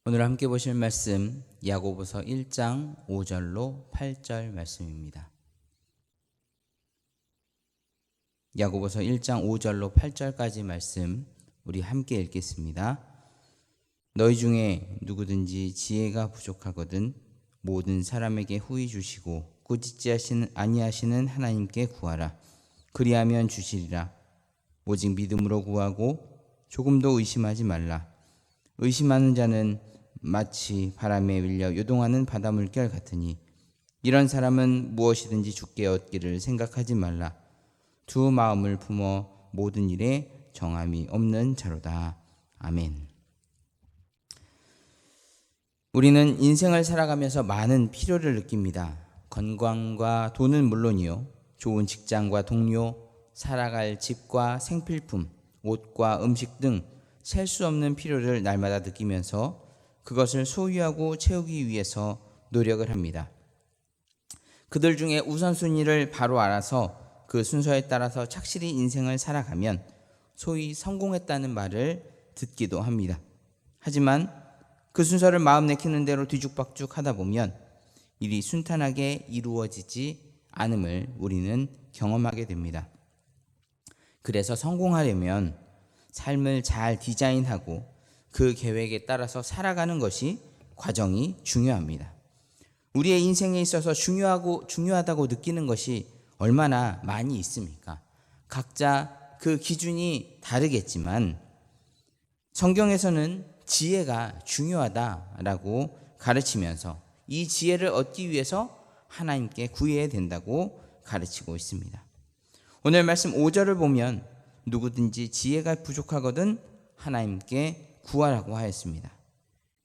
오늘 함께 보실 말씀 야고보서 1장 5절로 8절 말씀입니다. 야고보서 1장 5절로 8절까지 말씀 우리 함께 읽겠습니다. 너희 중에 누구든지 지혜가 부족하거든 모든 사람에게 후히 주시고 꾸짖지 아니하시는 하나님께 구하라. 그리하면 주시리라. 오직 믿음으로 구하고 조금도 의심하지 말라. 의심하는 자는 마치 바람에 밀려 요동하는 바닷물결 같으니 이런 사람은 무엇이든지 주께 얻기를 생각하지 말라. 두 마음을 품어 모든 일에 정함이 없는 자로다. 아멘. 우리는 인생을 살아가면서 많은 필요를 느낍니다. 건강과 돈은 물론이요, 좋은 직장과 동료, 살아갈 집과 생필품, 옷과 음식 등 셀 수 없는 필요를 날마다 느끼면서 그것을 소유하고 채우기 위해서 노력을 합니다. 그들 중에 우선순위를 바로 알아서 그 순서에 따라서 착실히 인생을 살아가면 소위 성공했다는 말을 듣기도 합니다. 하지만 그 순서를 마음 내키는 대로 뒤죽박죽 하다 보면 일이 순탄하게 이루어지지 않음을 우리는 경험하게 됩니다. 그래서 성공하려면 삶을 잘 디자인하고 그 계획에 따라서 살아가는 것이 과정이 중요합니다. 우리의 인생에 있어서 중요하다고 느끼는 것이 얼마나 많이 있습니까? 각자 그 기준이 다르겠지만 성경에서는 지혜가 중요하다라고 가르치면서 이 지혜를 얻기 위해서 하나님께 구해야 된다고 가르치고 있습니다. 오늘 말씀 5절을 보면 누구든지 지혜가 부족하거든 하나님께 구하라고 하였습니다.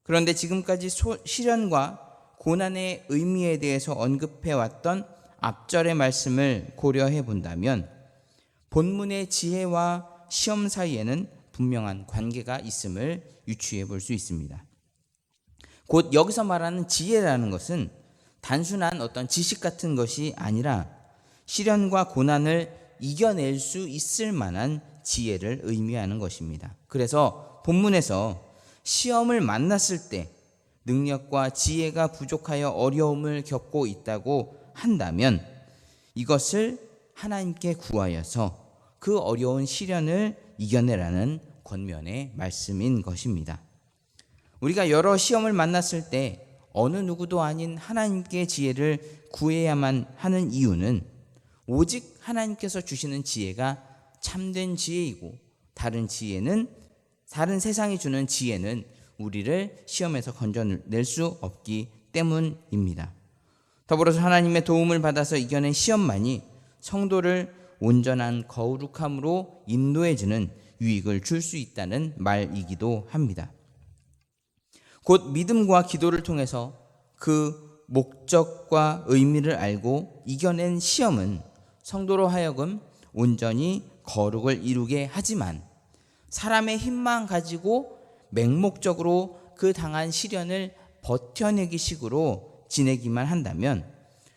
그런데 지금까지 시련과 고난의 의미에 대해서 언급해왔던 앞절의 말씀을 고려해 본다면 본문의 지혜와 시험 사이에는 분명한 관계가 있음을 유추해 볼 수 있습니다. 곧 여기서 말하는 지혜라는 것은 단순한 어떤 지식 같은 것이 아니라 시련과 고난을 이겨낼 수 있을 만한 지혜를 의미하는 것입니다. 그래서 본문에서 시험을 만났을 때 능력과 지혜가 부족하여 어려움을 겪고 있다고 한다면 이것을 하나님께 구하여서 그 어려운 시련을 이겨내라는 권면의 말씀인 것입니다. 우리가 여러 시험을 만났을 때 어느 누구도 아닌 하나님께 지혜를 구해야만 하는 이유는 오직 하나님께서 주시는 지혜가 참된 지혜이고 다른 세상이 주는 지혜는 우리를 시험에서 건져낼 수 없기 때문입니다. 더불어서 하나님의 도움을 받아서 이겨낸 시험만이 성도를 온전한 거룩함으로 인도해주는 유익을 줄 수 있다는 말이기도 합니다. 곧 믿음과 기도를 통해서 그 목적과 의미를 알고 이겨낸 시험은 성도로 하여금 온전히 거룩을 이루게 하지만 사람의 힘만 가지고 맹목적으로 그 당한 시련을 버텨내기 식으로 지내기만 한다면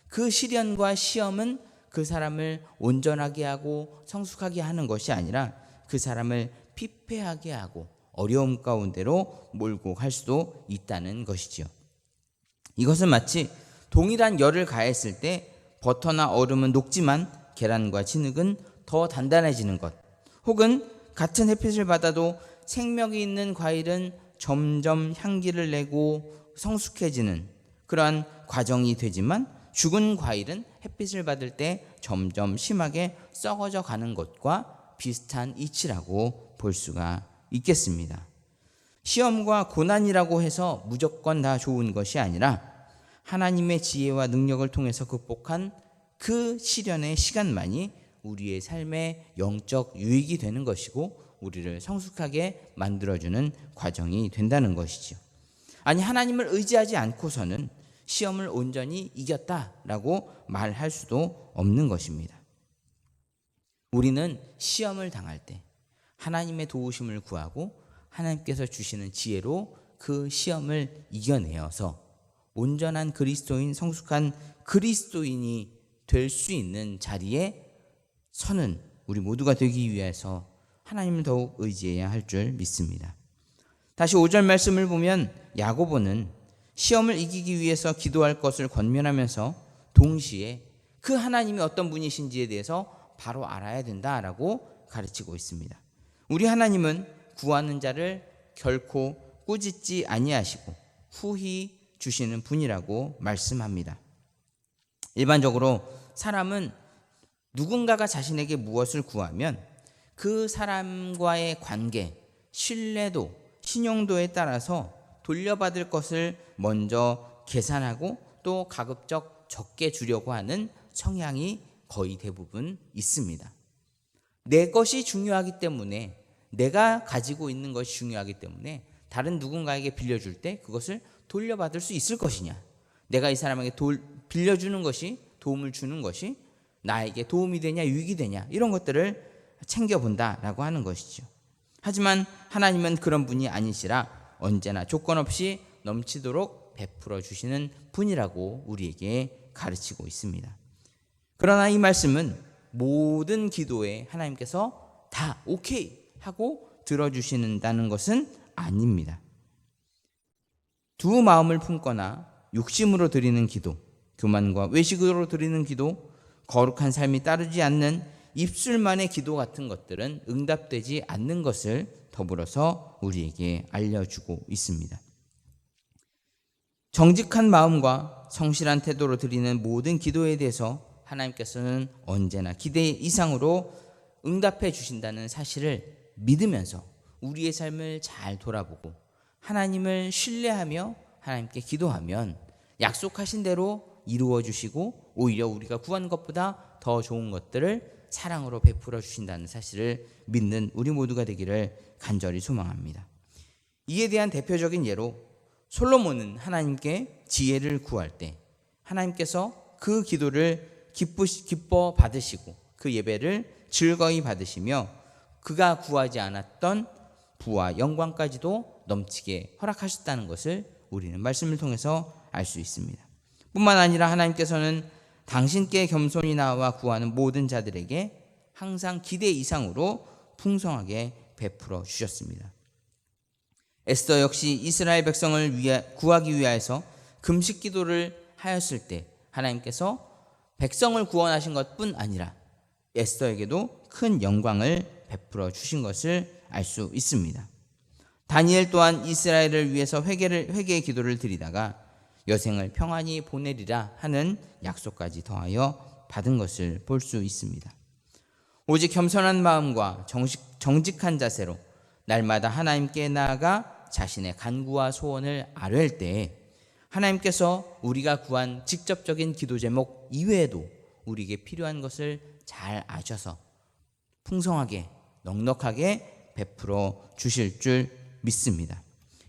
그 시련과 시험은 그 사람을 온전하게 하고 성숙하게 하는 것이 아니라 그 사람을 피폐하게 하고 어려움 가운데로 몰고 갈 수도 있다는 것이지요. 이것은 마치 동일한 열을 가했을 때 버터나 얼음은 녹지만 계란과 진흙은 더 단단해지는 것, 혹은 같은 햇빛을 받아도 생명이 있는 과일은 점점 향기를 내고 성숙해지는 그러한 과정이 되지만 죽은 과일은 햇빛을 받을 때 점점 심하게 썩어져 가는 것과 비슷한 이치라고 볼 수가 있겠습니다. 시험과 고난이라고 해서 무조건 다 좋은 것이 아니라 하나님의 지혜와 능력을 통해서 극복한 그 시련의 시간만이 우리의 삶의 영적 유익이 되는 것이고 우리를 성숙하게 만들어주는 과정이 된다는 것이죠. 아니, 하나님을 의지하지 않고서는 시험을 온전히 이겼다라고 말할 수도 없는 것입니다. 우리는 시험을 당할 때 하나님의 도우심을 구하고 하나님께서 주시는 지혜로 그 시험을 이겨내어서 온전한 그리스도인, 성숙한 그리스도인이 될 수 있는 자리에 서는 우리 모두가 되기 위해서 하나님을 더욱 의지해야 할 줄 믿습니다. 다시 5절 말씀을 보면 야고보는 시험을 이기기 위해서 기도할 것을 권면하면서 동시에 그 하나님이 어떤 분이신지에 대해서 바로 알아야 된다라고 가르치고 있습니다. 우리 하나님은 구하는 자를 결코 꾸짖지 아니하시고 후히 주시는 분이라고 말씀합니다. 일반적으로 사람은 누군가가 자신에게 무엇을 구하면 그 사람과의 관계, 신뢰도, 신용도에 따라서 돌려받을 것을 먼저 계산하고 또 가급적 적게 주려고 하는 성향이 거의 대부분 있습니다. 내 것이 중요하기 때문에, 내가 가지고 있는 것이 중요하기 때문에 다른 누군가에게 빌려줄 때 그것을 돌려받을 수 있을 것이냐, 내가 이 사람에게 빌려주는 것이, 도움을 주는 것이 나에게 도움이 되냐 유익이 되냐, 이런 것들을 챙겨본다라고 하는 것이죠. 하지만 하나님은 그런 분이 아니시라 언제나 조건 없이 넘치도록 베풀어 주시는 분이라고 우리에게 가르치고 있습니다. 그러나 이 말씀은 모든 기도에 하나님께서 다 오케이 하고 들어주신다는 것은 아닙니다. 두 마음을 품거나 욕심으로 드리는 기도, 교만과 외식으로 드리는 기도, 거룩한 삶이 따르지 않는 입술만의 기도 같은 것들은 응답되지 않는 것을 더불어서 우리에게 알려주고 있습니다. 정직한 마음과 성실한 태도로 드리는 모든 기도에 대해서 하나님께서는 언제나 기대 이상으로 응답해 주신다는 사실을 믿으면서 우리의 삶을 잘 돌아보고 하나님을 신뢰하며 하나님께 기도하면 약속하신 대로 이루어 주시고 오히려 우리가 구한 것보다 더 좋은 것들을 사랑으로 베풀어 주신다는 사실을 믿는 우리 모두가 되기를 간절히 소망합니다. 이에 대한 대표적인 예로 솔로몬은 하나님께 지혜를 구할 때 하나님께서 그 기도를 기뻐 받으시고 그 예배를 즐거이 받으시며 그가 구하지 않았던 부와 영광까지도 넘치게 허락하셨다는 것을 우리는 말씀을 통해서 알 수 있습니다. 뿐만 아니라 하나님께서는 당신께 겸손히 나와 구하는 모든 자들에게 항상 기대 이상으로 풍성하게 베풀어 주셨습니다. 에스더 역시 이스라엘 백성을 구하기 위하여서 금식 기도를 하였을 때 하나님께서 백성을 구원하신 것뿐 아니라 에스더에게도 큰 영광을 베풀어 주신 것을 알 수 있습니다. 다니엘 또한 이스라엘을 위해서 회개의 기도를 드리다가 여생을 평안히 보내리라 하는 약속까지 더하여 받은 것을 볼 수 있습니다. 오직 겸손한 마음과 정직한 자세로 날마다 하나님께 나아가 자신의 간구와 소원을 아뢰을 때 하나님께서 우리가 구한 직접적인 기도 제목 이외에도 우리에게 필요한 것을 잘 아셔서 풍성하게 넉넉하게 베풀어 주실 줄 믿습니다.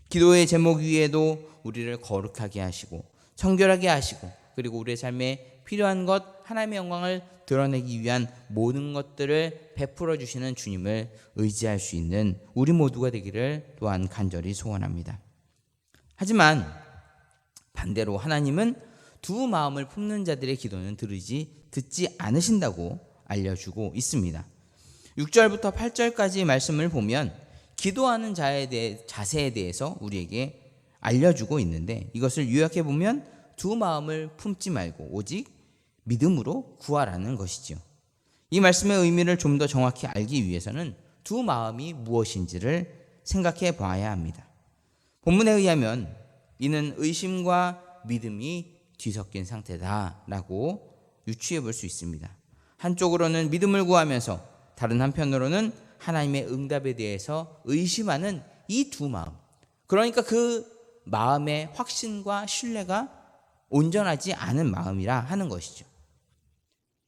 기도의 제목 위에도 우리를 거룩하게 하시고 청결하게 하시고 그리고 우리의 삶에 필요한 것 하나님의 영광을 드러내기 위한 모든 것들을 베풀어 주시는 주님을 의지할 수 있는 우리 모두가 되기를 또한 간절히 소원합니다. 하지만 반대로 하나님은 두 마음을 품는 자들의 기도는 듣지 않으신다고 알려주고 있습니다. 6절부터 8절까지 말씀을 보면 기도하는 자세에 대해서 우리에게 알려주고 있는데 이것을 요약해 보면 두 마음을 품지 말고 오직 믿음으로 구하라는 것이죠. 이 말씀의 의미를 좀 더 정확히 알기 위해서는 두 마음이 무엇인지를 생각해 봐야 합니다. 본문에 의하면 이는 의심과 믿음이 뒤섞인 상태다라고 유추해 볼 수 있습니다. 한쪽으로는 믿음을 구하면서 다른 한편으로는 하나님의 응답에 대해서 의심하는 이 두 마음, 그러니까 그 마음의 확신과 신뢰가 온전하지 않은 마음이라 하는 것이죠.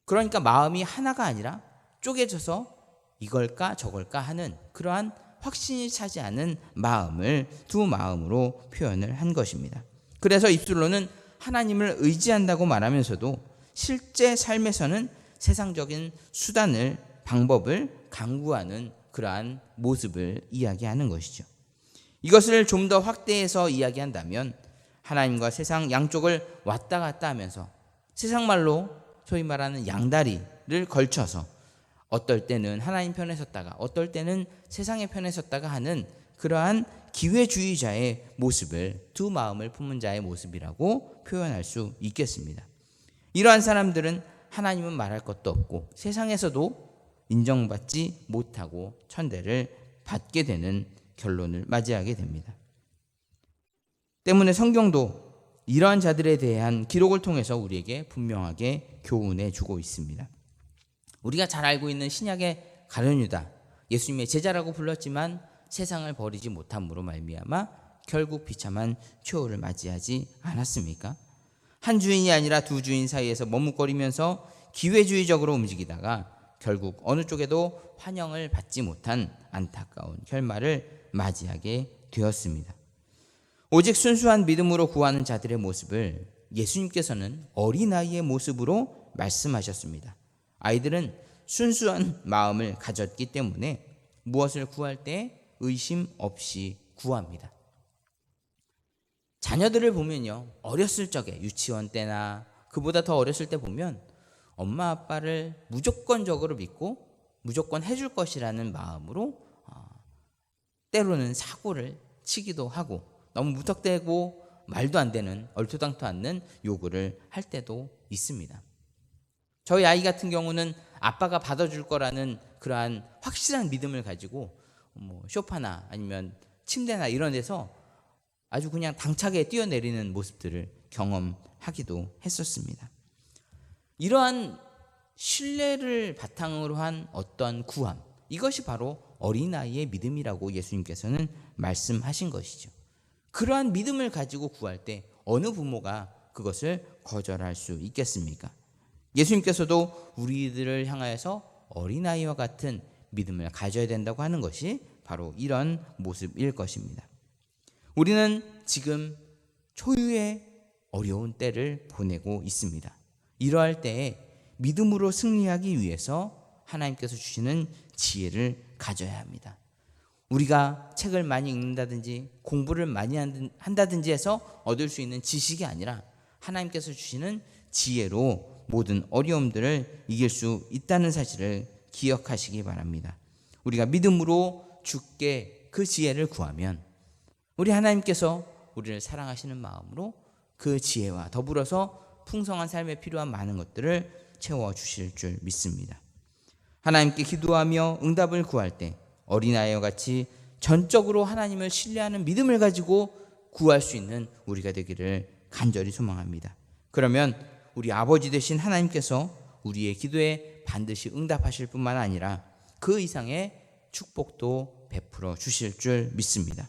그러니까 마음이 하나가 아니라 쪼개져서 이걸까 저걸까 하는 그러한 확신이 차지 않은 마음을 두 마음으로 표현을 한 것입니다. 그래서 입술로는 하나님을 의지한다고 말하면서도 실제 삶에서는 세상적인 수단을, 방법을 강구하는 그러한 모습을 이야기하는 것이죠. 이것을 좀 더 확대해서 이야기한다면 하나님과 세상 양쪽을 왔다 갔다 하면서 세상 말로 소위 말하는 양다리를 걸쳐서 어떨 때는 하나님 편에 섰다가 어떨 때는 세상의 편에 섰다가 하는 그러한 기회주의자의 모습을, 두 마음을 품은 자의 모습이라고 표현할 수 있겠습니다. 이러한 사람들은 하나님은 말할 것도 없고 세상에서도 인정받지 못하고 천대를 받게 되는 결론을 맞이하게 됩니다. 때문에 성경도 이러한 자들에 대한 기록을 통해서 우리에게 분명하게 교훈해 주고 있습니다. 우리가 잘 알고 있는 신약의 가룟 유다, 예수님의 제자라고 불렀지만 세상을 버리지 못함으로 말미암아 결국 비참한 최후를 맞이하지 않았습니까? 한 주인이 아니라 두 주인 사이에서 머뭇거리면서 기회주의적으로 움직이다가 결국 어느 쪽에도 환영을 받지 못한 안타까운 결말을 맞이하게 되었습니다. 오직 순수한 믿음으로 구하는 자들의 모습을 예수님께서는 어린아이의 모습으로 말씀하셨습니다. 아이들은 순수한 마음을 가졌기 때문에 무엇을 구할 때 의심 없이 구합니다. 자녀들을 보면요, 어렸을 적에 유치원 때나 그보다 더 어렸을 때 보면 엄마 아빠를 무조건적으로 믿고 무조건 해줄 것이라는 마음으로 때로는 사고를 치기도 하고 너무 무턱대고 말도 안 되는 얼토당토 않는 요구를 할 때도 있습니다. 저희 아이 같은 경우는 아빠가 받아줄 거라는 그러한 확실한 믿음을 가지고 소파나 아니면 침대나 이런 데서 아주 그냥 당차게 뛰어내리는 모습들을 경험하기도 했었습니다. 이러한 신뢰를 바탕으로 한 어떤 구함, 이것이 바로 어린아이의 믿음이라고 예수님께서는 말씀하신 것이죠. 그러한 믿음을 가지고 구할 때 어느 부모가 그것을 거절할 수 있겠습니까? 예수님께서도 우리들을 향하여서 어린아이와 같은 믿음을 가져야 된다고 하는 것이 바로 이런 모습일 것입니다. 우리는 지금 초유의 어려운 때를 보내고 있습니다. 이러할 때에 믿음으로 승리하기 위해서 하나님께서 주시는 지혜를 가져야 합니다. 우리가 책을 많이 읽는다든지 공부를 많이 한다든지 해서 얻을 수 있는 지식이 아니라 하나님께서 주시는 지혜로 모든 어려움들을 이길 수 있다는 사실을 기억하시기 바랍니다. 우리가 믿음으로 주께 그 지혜를 구하면 우리 하나님께서 우리를 사랑하시는 마음으로 그 지혜와 더불어서 풍성한 삶에 필요한 많은 것들을 채워주실 줄 믿습니다. 하나님께 기도하며 응답을 구할 때 어린아이와 같이 전적으로 하나님을 신뢰하는 믿음을 가지고 구할 수 있는 우리가 되기를 간절히 소망합니다. 그러면 우리 아버지 되신 하나님께서 우리의 기도에 반드시 응답하실 뿐만 아니라 그 이상의 축복도 베풀어 주실 줄 믿습니다.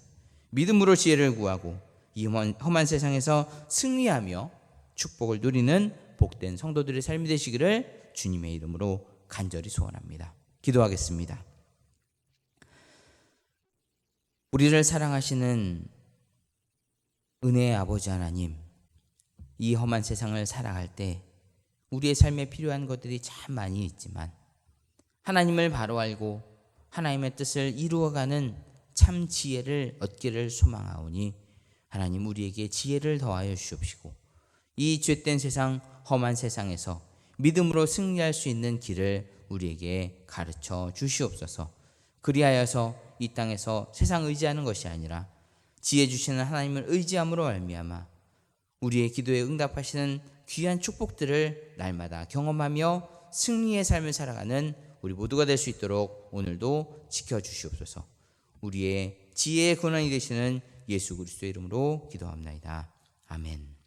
믿음으로 지혜를 구하고 이 험한 세상에서 승리하며 축복을 누리는 복된 성도들의 삶이 되시기를 주님의 이름으로 간절히 소원합니다. 기도하겠습니다. 우리를 사랑하시는 은혜의 아버지 하나님, 이 험한 세상을 살아갈 때 우리의 삶에 필요한 것들이 참 많이 있지만 하나님을 바로 알고 하나님의 뜻을 이루어가는 참 지혜를 얻기를 소망하오니 하나님 우리에게 지혜를 더하여 주시옵시고 이 죄된 세상, 험한 세상에서 믿음으로 승리할 수 있는 길을 우리에게 가르쳐 주시옵소서. 그리하여서 이 땅에서 세상 의지하는 것이 아니라 지혜 주시는 하나님을 의지함으로 말미암아 우리의 기도에 응답하시는 귀한 축복들을 날마다 경험하며 승리의 삶을 살아가는 우리 모두가 될 수 있도록 오늘도 지켜주시옵소서. 우리의 지혜의 근원이 되시는 예수 그리스도의 이름으로 기도합나이다. 아멘.